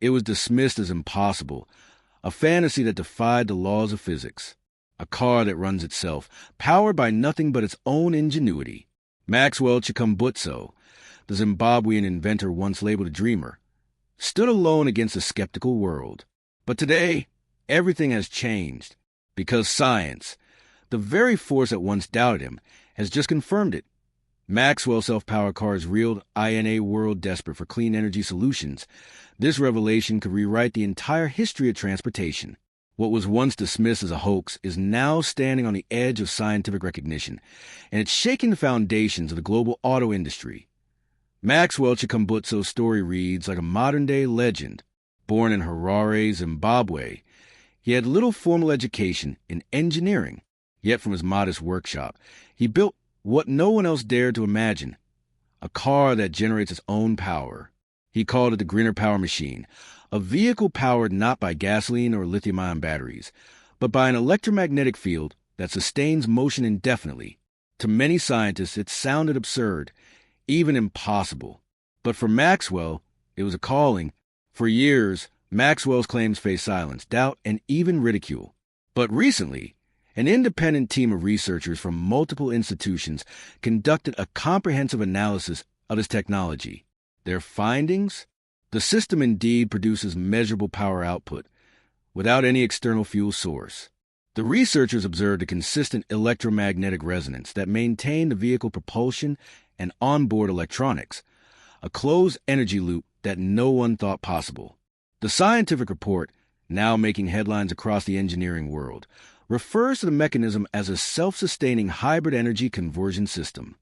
It was dismissed as impossible, a fantasy that defied the laws of physics. A car that runs itself, powered by nothing but its own ingenuity. Maxwell Chikumbutso, the Zimbabwean inventor once labeled a dreamer, stood alone against a skeptical world. But today, everything has changed, because science, the very force that once doubted him, has just confirmed it. Maxwell's self-powered cars reeled in a world desperate for clean energy solutions. This revelation could rewrite the entire history of transportation. What was once dismissed as a hoax is now standing on the edge of scientific recognition, and it's shaking the foundations of the global auto industry. Maxwell Chikumbutso's story reads like a modern-day legend. Born in Harare, Zimbabwe, he had little formal education in engineering, yet from his modest workshop, he built what no one else dared to imagine, a car that generates its own power. He called it the Greener Power Machine, a vehicle powered not by gasoline or lithium-ion batteries, but by an electromagnetic field that sustains motion indefinitely. To many scientists, it sounded absurd, even impossible. But for Maxwell, it was a calling. For years, Maxwell's claims faced silence, doubt, and even ridicule. But recently, an independent team of researchers from multiple institutions conducted a comprehensive analysis of his technology. Their findings? The system indeed produces measurable power output, without any external fuel source. The researchers observed a consistent electromagnetic resonance that maintained the vehicle propulsion and onboard electronics, a closed energy loop that no one thought possible. The scientific report, now making headlines across the engineering world, refers to the mechanism as a self-sustaining hybrid energy conversion system.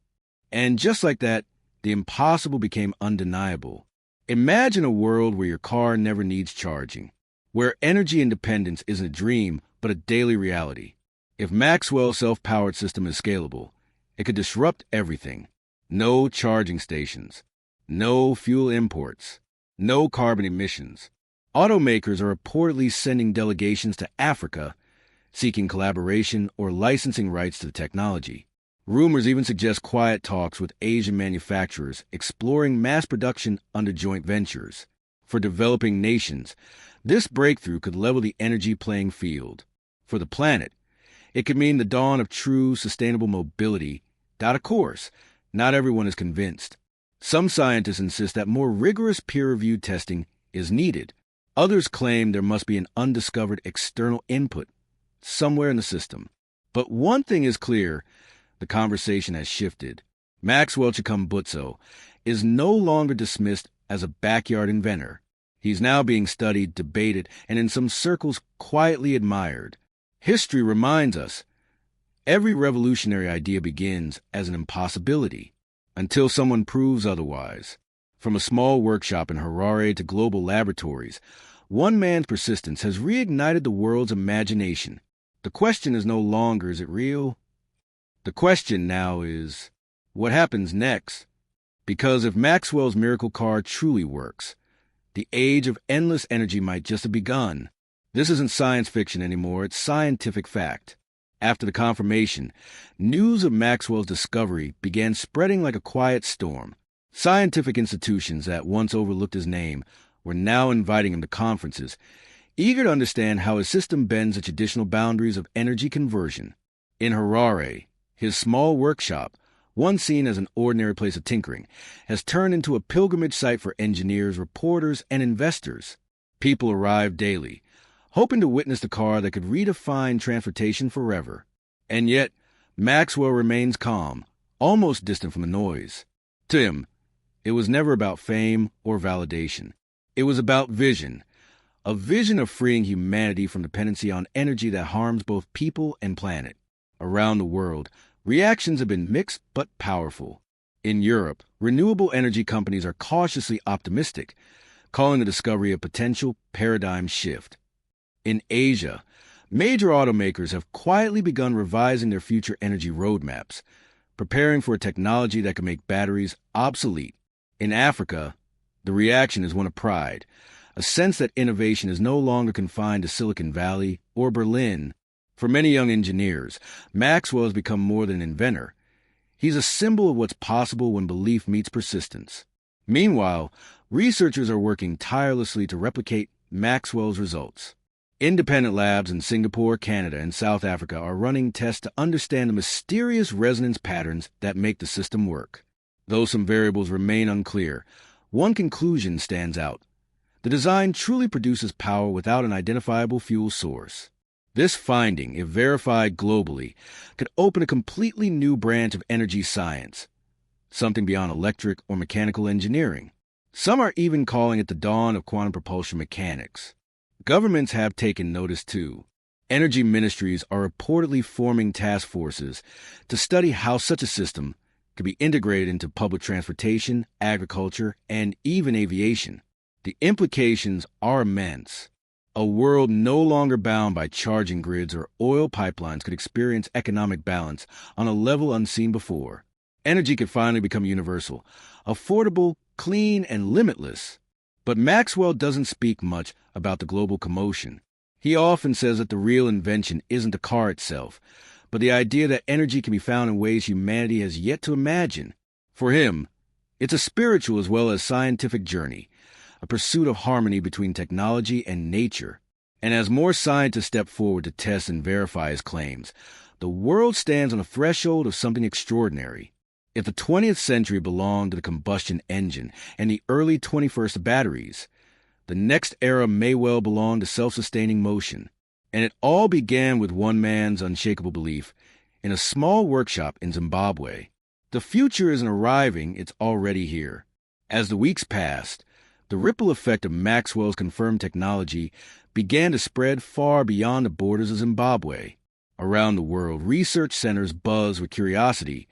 And just like that, the impossible became undeniable. Imagine a world where your car never needs charging, where energy independence isn't a dream, but a daily reality. If Maxwell's self-powered system is scalable, it could disrupt everything. No charging stations, no fuel imports, no carbon emissions. Automakers are reportedly sending delegations to Africa, seeking collaboration or licensing rights to the technology. Rumors even suggest quiet talks with Asian manufacturers exploring mass production under joint ventures. For developing nations, this breakthrough could level the energy playing field. For the planet, it could mean the dawn of true sustainable mobility. Of course, not everyone is convinced. Some scientists insist that more rigorous peer-reviewed testing is needed. Others claim there must be an undiscovered external input somewhere in the system. But one thing is clear, the conversation has shifted. Maxwell Chikumbutso is no longer dismissed as a backyard inventor. He's now being studied, debated, and in some circles quietly admired. History reminds us, every revolutionary idea begins as an impossibility, until someone proves otherwise. From a small workshop in Harare to global laboratories, one man's persistence has reignited the world's imagination. The question is no longer, is it real? The question now is, what happens next? Because if Maxwell's miracle car truly works, the age of endless energy might just have begun. This isn't science fiction anymore, it's scientific fact. After the confirmation, news of Maxwell's discovery began spreading like a quiet storm. Scientific institutions that once overlooked his name were now inviting him to conferences, eager to understand how his system bends the traditional boundaries of energy conversion. In Harare, his small workshop, once seen as an ordinary place of tinkering, has turned into a pilgrimage site for engineers, reporters, and investors. People arrive daily, hoping to witness the car that could redefine transportation forever. And yet, Maxwell remains calm, almost distant from the noise. To him, it was never about fame or validation. It was about vision, a vision of freeing humanity from dependency on energy that harms both people and planet. Around the world, reactions have been mixed but powerful. In Europe, renewable energy companies are cautiously optimistic, calling the discovery a potential paradigm shift. In Asia, major automakers have quietly begun revising their future energy roadmaps, preparing for a technology that can make batteries obsolete. In Africa, the reaction is one of pride, a sense that innovation is no longer confined to Silicon Valley or Berlin. For many young engineers, Maxwell has become more than an inventor. He's a symbol of what's possible when belief meets persistence. Meanwhile, researchers are working tirelessly to replicate Maxwell's results. Independent labs in Singapore, Canada, and South Africa are running tests to understand the mysterious resonance patterns that make the system work. Though some variables remain unclear, one conclusion stands out. The design truly produces power without an identifiable fuel source. This finding, if verified globally, could open a completely new branch of energy science, something beyond electric or mechanical engineering. Some are even calling it the dawn of quantum propulsion mechanics. Governments have taken notice too. Energy ministries are reportedly forming task forces to study how such a system could be integrated into public transportation, agriculture, and even aviation. The implications are immense. A world no longer bound by charging grids or oil pipelines could experience economic balance on a level unseen before. Energy could finally become universal, affordable, clean, and limitless. But Maxwell doesn't speak much about the global commotion. He often says that the real invention isn't the car itself, but the idea that energy can be found in ways humanity has yet to imagine. For him, it's a spiritual as well as scientific journey, a pursuit of harmony between technology and nature. And as more scientists step forward to test and verify his claims, the world stands on the threshold of something extraordinary. If the 20th century belonged to the combustion engine and the early 21st to batteries, the next era may well belong to self-sustaining motion. And it all began with one man's unshakable belief in a small workshop in Zimbabwe. The future isn't arriving, it's already here. As the weeks passed, the ripple effect of Maxwell's confirmed technology began to spread far beyond the borders of Zimbabwe. Around the world, research centers buzz with curiosity,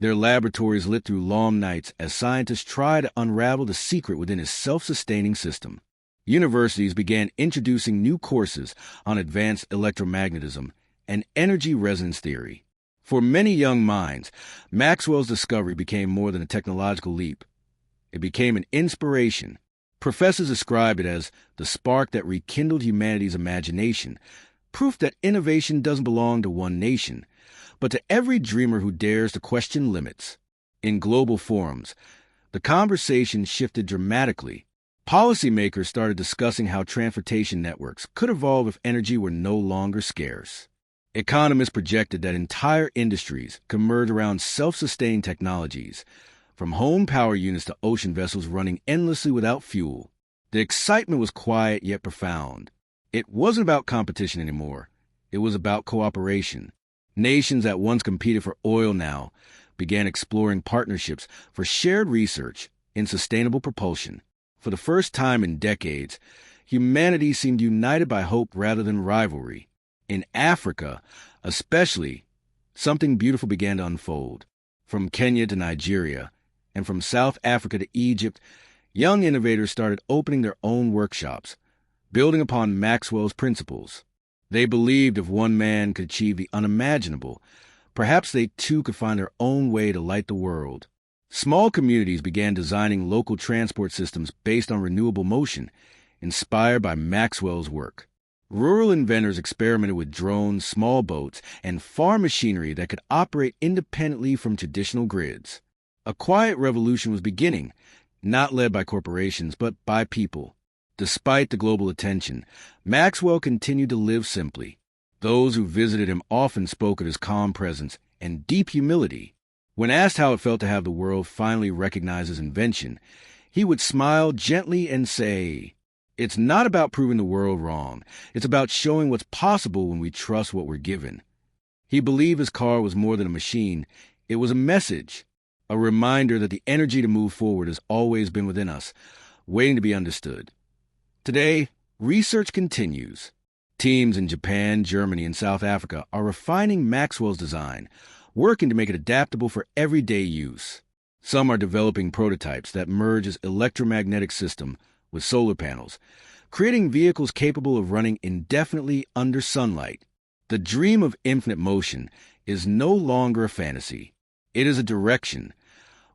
their laboratories lit through long nights as scientists try to unravel the secret within his self-sustaining system. Universities began introducing new courses on advanced electromagnetism and energy resonance theory. For many young minds, Maxwell's discovery became more than a technological leap. It became an inspiration. Professors described it as the spark that rekindled humanity's imagination, proof that innovation doesn't belong to one nation, but to every dreamer who dares to question limits. In global forums, the conversation shifted dramatically. Policymakers started discussing how transportation networks could evolve if energy were no longer scarce. Economists projected that entire industries could merge around self-sustained technologies, from home power units to ocean vessels running endlessly without fuel. The excitement was quiet yet profound. It wasn't about competition anymore. It was about cooperation. Nations that once competed for oil now began exploring partnerships for shared research in sustainable propulsion. For the first time in decades, humanity seemed united by hope rather than rivalry. In Africa, especially, something beautiful began to unfold. From Kenya to Nigeria, and from South Africa to Egypt, young innovators started opening their own workshops, building upon Maxwell's principles. They believed if one man could achieve the unimaginable, perhaps they too could find their own way to light the world. Small communities began designing local transport systems based on renewable motion, inspired by Maxwell's work. Rural inventors experimented with drones, small boats, and farm machinery that could operate independently from traditional grids. A quiet revolution was beginning, not led by corporations, but by people. Despite the global attention, Maxwell continued to live simply. Those who visited him often spoke of his calm presence and deep humility. When asked how it felt to have the world finally recognize his invention, he would smile gently and say, "It's not about proving the world wrong. It's about showing what's possible when we trust what we're given." He believed his car was more than a machine. It was a message, a reminder that the energy to move forward has always been within us, waiting to be understood. Today, research continues. Teams in Japan, Germany, and South Africa are refining Maxwell's design, working to make it adaptable for everyday use. Some are developing prototypes that merge his electromagnetic system with solar panels, creating vehicles capable of running indefinitely under sunlight. The dream of infinite motion is no longer a fantasy. It is a direction,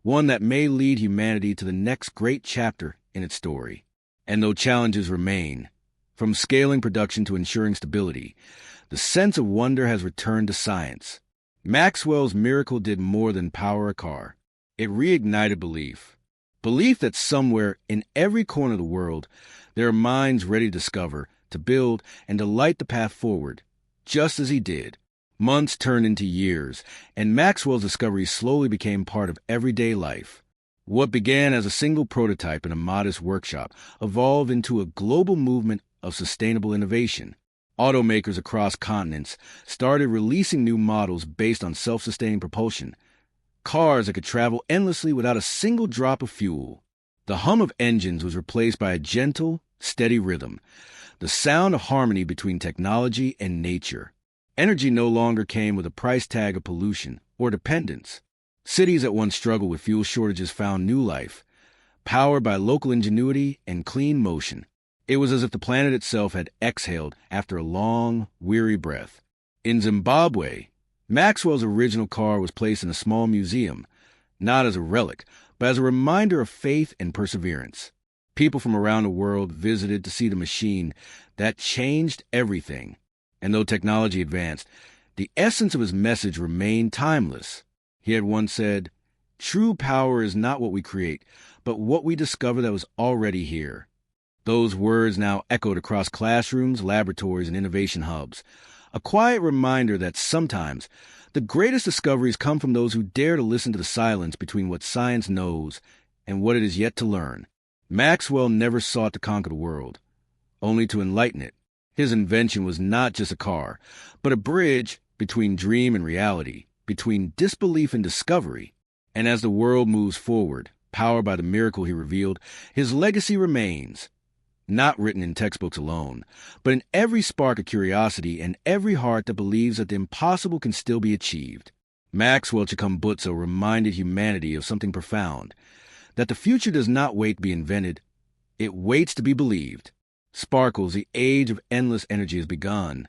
one that may lead humanity to the next great chapter in its story. And though challenges remain, from scaling production to ensuring stability, the sense of wonder has returned to science. Maxwell's miracle did more than power a car. It reignited belief. Belief that somewhere in every corner of the world there are minds ready to discover, to build, and to light the path forward, just as he did. Months turned into years, and Maxwell's discovery slowly became part of everyday life. What began as a single prototype in a modest workshop evolved into a global movement of sustainable innovation. Automakers across continents started releasing new models based on self-sustaining propulsion, cars that could travel endlessly without a single drop of fuel. The hum of engines was replaced by a gentle, steady rhythm, the sound of harmony between technology and nature. Energy no longer came with a price tag of pollution or dependence. Cities that once struggled with fuel shortages found new life, powered by local ingenuity and clean motion. It was as if the planet itself had exhaled after a long, weary breath. In Zimbabwe, Maxwell's original car was placed in a small museum, not as a relic, but as a reminder of faith and perseverance. People from around the world visited to see the machine that changed everything. And though technology advanced, the essence of his message remained timeless. He had once said, "True power is not what we create, but what we discover that was already here." Those words now echoed across classrooms, laboratories, and innovation hubs, a quiet reminder that sometimes the greatest discoveries come from those who dare to listen to the silence between what science knows and what it is yet to learn. Maxwell never sought to conquer the world, only to enlighten it. His invention was not just a car, but a bridge between dream and reality, between disbelief and discovery. And as the world moves forward, powered by the miracle he revealed, his legacy remains, not written in textbooks alone, but in every spark of curiosity and every heart that believes that the impossible can still be achieved. Maxwell Chikumbutso reminded humanity of something profound, that the future does not wait to be invented, it waits to be believed. Sparkles, the age of endless energy has begun,